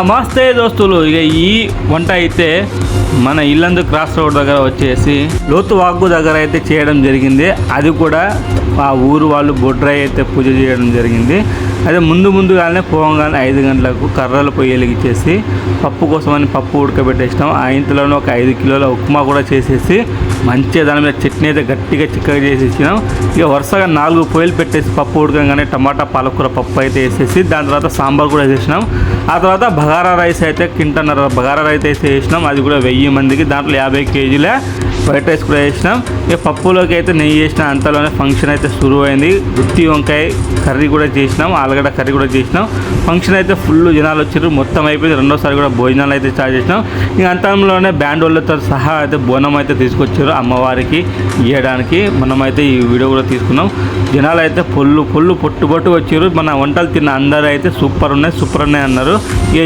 నమస్తే దోస్తులు. ఇక ఈ వంట అయితే మన ఇల్లందు క్రాస్ రోడ్ దగ్గర వచ్చేసి లోతు వాగు దగ్గర అయితే చేయడం జరిగింది. అది కూడా ఆ ఊరు వాళ్ళు బొడ్రాయి అయితే పూజ చేయడం జరిగింది. అదే ముందుగానే పోగానే 5 గంటలకు కర్రలు పొయ్యి వెలిగించేసి పప్పు కోసమని పప్పు ఉడకబెట్టేసినాం. ఆ ఇంతలోనే ఒక 5 కిలోల ఉప్మా కూడా చేసేసి మంచిగా దాని మీద చట్నీ అయితే గట్టిగా చిక్కగా చేసేసినాం. ఇక వరుసగా 4 పొయ్యిలు పెట్టేసి పప్పు ఉడకగానే టమాటా పాలకూర పప్పు అయితే వేసేసి దాని తర్వాత సాంబార్ కూడా వేసేసినాం. ఆ తర్వాత బగారా రైస్ అయితే కింటన్నర బగారా రైస్ అయితే వేసినాం. అది కూడా 1000 మందికి. దాంట్లో 50 కేజీల వైట్ రైస్ కూడా వేసినాం. ఇక పప్పులోకి అయితే నెయ్యి వేసిన. అంతలోనే ఫంక్షన్ అయితే షురూ అయింది. గుత్తి వంకాయ కర్రీ కూడా చేసినాం, ఆలుగడ్డ కర్రీ కూడా చేసినాం. ఫంక్షన్ అయితే ఫుల్ జనాలు వచ్చారు. మొత్తం అయిపోయింది. రెండోసారి కూడా భోజనాలు అయితే స్టార్ట్ చేసినాం. ఇక అంతంలోనే బ్యాండ్ వాళ్ళతో సహా అయితే బోనం అయితే తీసుకొచ్చారు అమ్మవారికి ఇవ్వడానికి. మనమైతే ఈ వీడియో కూడా తీసుకున్నాం. జనాలు అయితే పొట్టు వచ్చారు. మన వంటలు తిన్న అందరూ అయితే సూపర్ ఉన్నాయి అన్నారు. ఇక